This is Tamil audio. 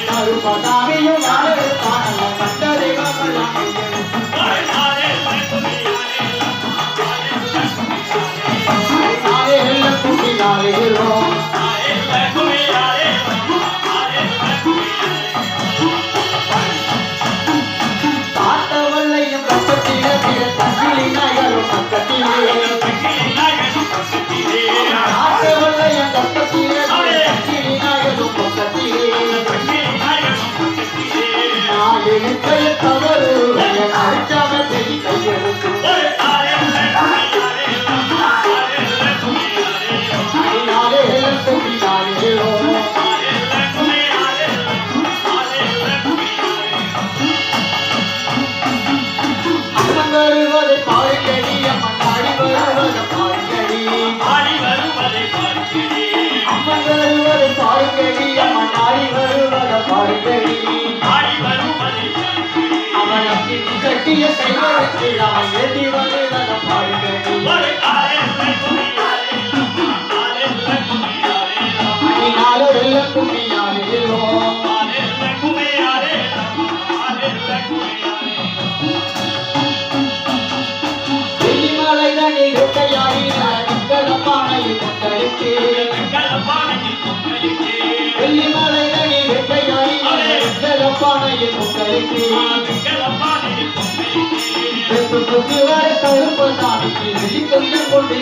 கருப்பசாமியும் தாத்தவல்லையும் பக்கத்தில பிற தங்கிலி நாயரும் பக்கத்திலே தாத்தவல்லையும் பக்கத்தில தங்கிலி நாயரும் பக்கத்திலே நாளெழுத்தைய தவறு அரிச்சாமத்தை கையெழுத்து கட்டிய கைகளுக்கு அவன் ஏற்றி வருவத பாடுகிறது நாலு வெள்ள கும்மியானோ வெள்ளிமலை தனி வெட்டையாடி நிக்கலப்பானையில் கொண்டளித்து வெள்ளிமலை தனி வெட்டையாடி நிக்கலப்பானையில் கொண்டளித்து கருப்பசாமிக்கு வெளி கொஞ்சம் கொண்டு